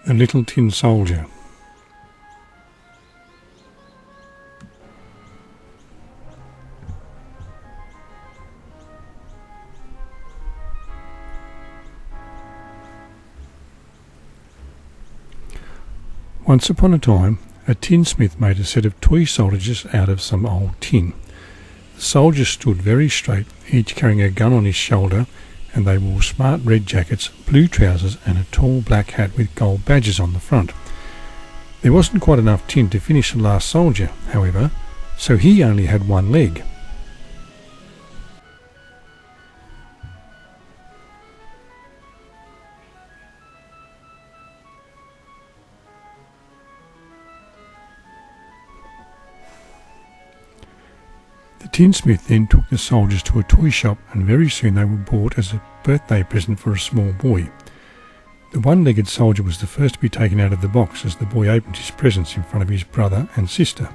The Little Tin Soldier. Once upon a time, a tinsmith made a set of toy soldiers out of some old tin. The soldiers stood very straight, each carrying a gun on his shoulder, and they wore smart red jackets, blue trousers, and a tall black hat with gold badges on the front. There wasn't quite enough tin to finish the last soldier, however, so he only had one leg. The tinsmith then took the soldiers to a toy shop, and very soon they were bought as a birthday present for a small boy. The one-legged soldier was the first to be taken out of the box as the boy opened his presents in front of his brother and sister.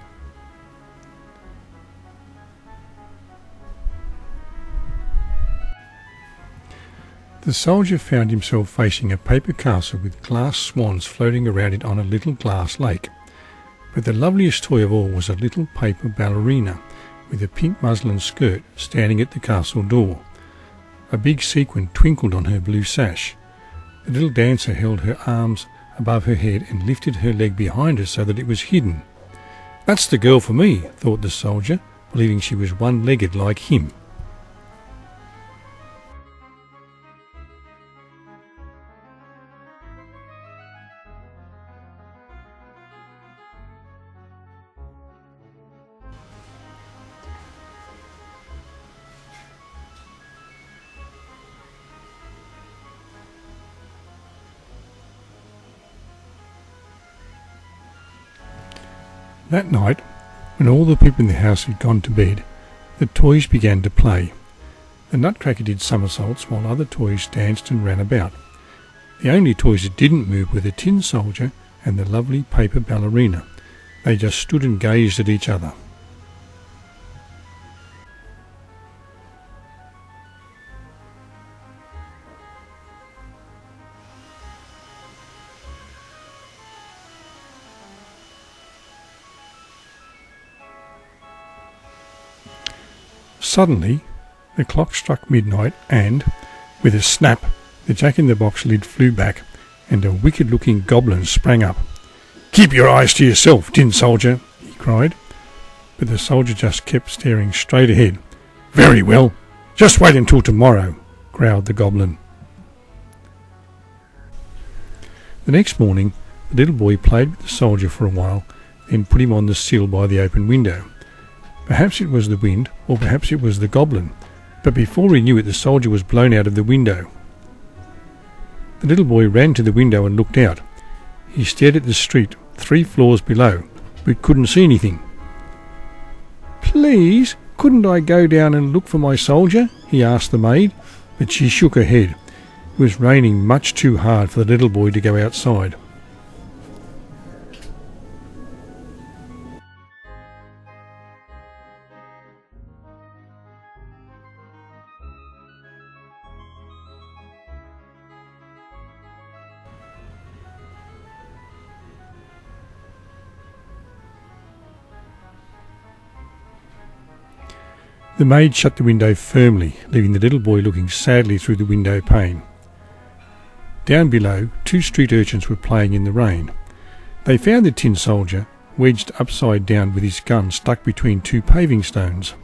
The soldier found himself facing a paper castle with glass swans floating around it on a little glass lake. But the loveliest toy of all was a little paper ballerina with a pink muslin skirt standing at the castle door. A big sequin twinkled on her blue sash. The little dancer held her arms above her head and lifted her leg behind her so that it was hidden. "That's the girl for me," thought the soldier, believing she was one-legged like him. That night, when all the people in the house had gone to bed, the toys began to play. The Nutcracker did somersaults while other toys danced and ran about. The only toys that didn't move were the tin soldier and the lovely paper ballerina. They just stood and gazed at each other. Suddenly, the clock struck midnight and, with a snap, the jack-in-the-box lid flew back and a wicked-looking goblin sprang up. "Keep your eyes to yourself, tin soldier," he cried. But the soldier just kept staring straight ahead. "Very well, just wait until tomorrow," growled the goblin. The next morning, the little boy played with the soldier for a while, then put him on the sill by the open window. Perhaps it was the wind, or perhaps it was the goblin, but before he knew it, the soldier was blown out of the window. The little boy ran to the window and looked out. He stared at the street 3 floors below, but couldn't see anything. "Please, couldn't I go down and look for my soldier?" he asked the maid, but she shook her head. It was raining much too hard for the little boy to go outside. The maid shut the window firmly, leaving the little boy looking sadly through the window pane. Down below, 2 street urchins were playing in the rain. They found the tin soldier, wedged upside down with his gun stuck between 2 paving stones.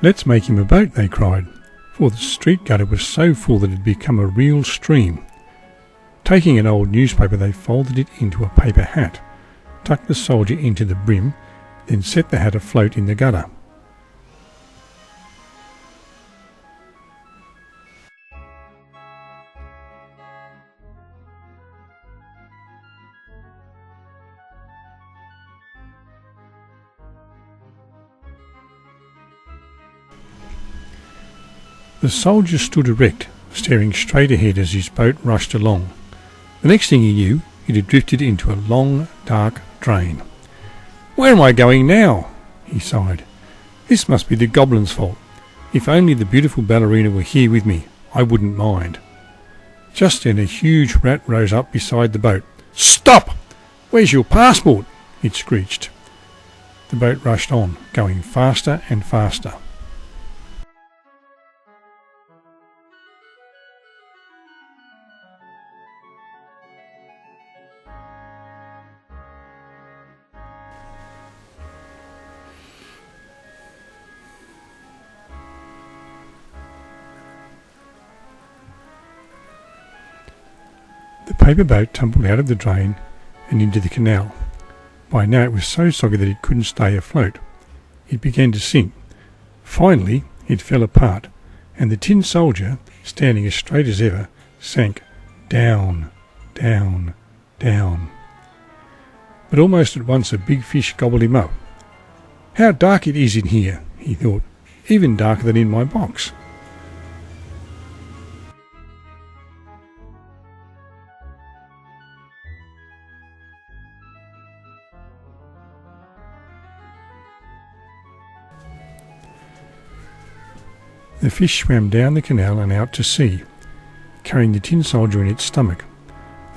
"Let's make him a boat," they cried, for the street gutter was so full that it had become a real stream. Taking an old newspaper, they folded it into a paper hat, tucked the soldier into the brim, then set the hat afloat in the gutter. The soldier stood erect, staring straight ahead as his boat rushed along. The next thing he knew, it had drifted into a long, dark drain. "Where am I going now?" he sighed. "This must be the goblin's fault. If only the beautiful ballerina were here with me, I wouldn't mind." Just then a huge rat rose up beside the boat. "Stop! Where's your passport?" it screeched. The boat rushed on, going faster and faster. The paper boat tumbled out of the drain and into the canal. By now it was so soggy that it couldn't stay afloat. It began to sink. Finally it fell apart, and the tin soldier, standing as straight as ever, sank down, down, down. But almost at once a big fish gobbled him up. "How dark it is in here," he thought, "even darker than in my box." The fish swam down the canal and out to sea, carrying the tin soldier in its stomach.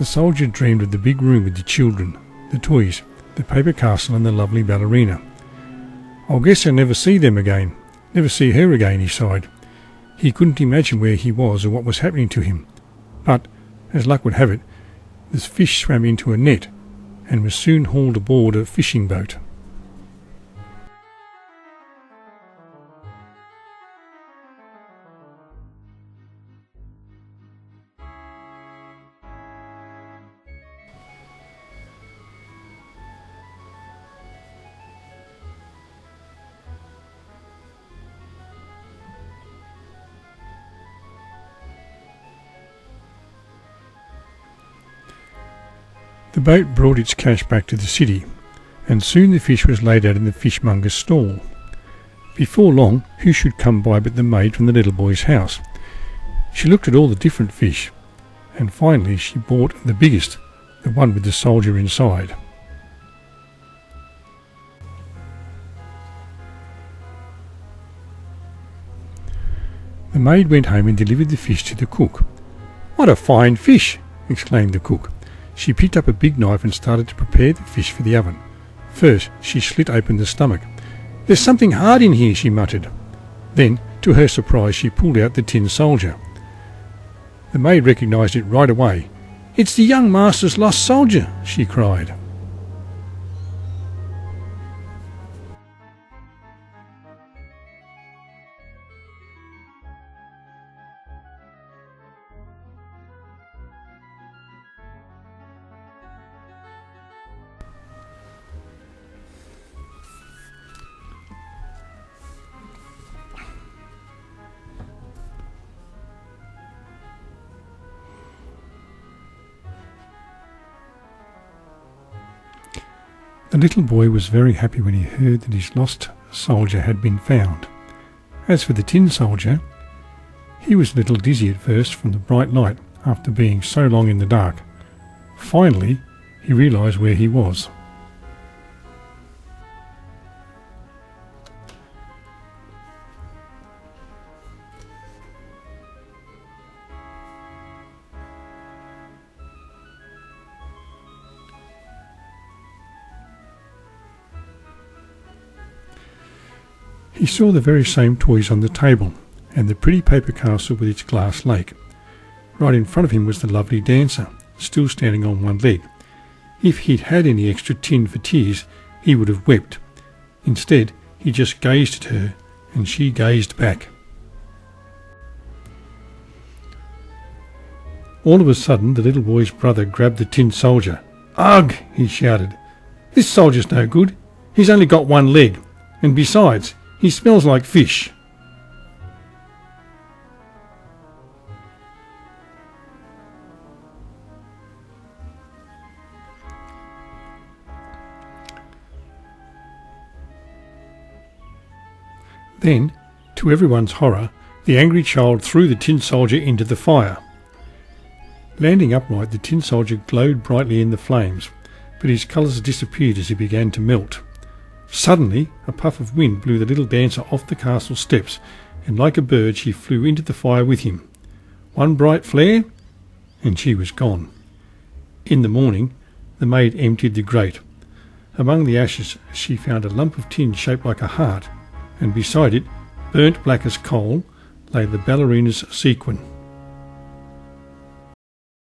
The soldier dreamed of the big room with the children, the toys, the paper castle and the lovely ballerina. "I'll guess I'll never see them again, never see her again," he sighed. He couldn't imagine where he was or what was happening to him. But, as luck would have it, the fish swam into a net and was soon hauled aboard a fishing boat. The boat brought its cash back to the city, and soon the fish was laid out in the fishmonger's stall. Before long, who should come by but the maid from the little boy's house. She looked at all the different fish, and finally she bought the biggest, the one with the soldier inside. The maid went home and delivered the fish to the cook. "What a fine fish!" exclaimed the cook. She picked up a big knife and started to prepare the fish for the oven. First, she slit open the stomach. "There's something hard in here," she muttered. Then, to her surprise, she pulled out the tin soldier. The maid recognised it right away. "It's the young master's lost soldier," she cried. The little boy was very happy when he heard that his lost soldier had been found. As for the tin soldier, he was a little dizzy at first from the bright light after being so long in the dark. Finally, he realised where he was. He saw the very same toys on the table, and the pretty paper castle with its glass lake. Right in front of him was the lovely dancer, still standing on one leg. If he'd had any extra tin for tears, he would have wept. Instead, he just gazed at her, and she gazed back. All of a sudden, the little boy's brother grabbed the tin soldier. "Ugh!" he shouted. "This soldier's no good. He's only got one leg, and besides, he smells like fish." Then, to everyone's horror, The angry child threw the tin soldier into the fire. Landing upright, the tin soldier glowed brightly in the flames, but his colours disappeared as he began to melt. Suddenly, a puff of wind blew the little dancer off the castle steps, and like a bird she flew into the fire with him. One bright flare, and she was gone. In the morning, the maid emptied the grate. Among the ashes she found a lump of tin shaped like a heart, and beside it, burnt black as coal, lay the ballerina's sequin.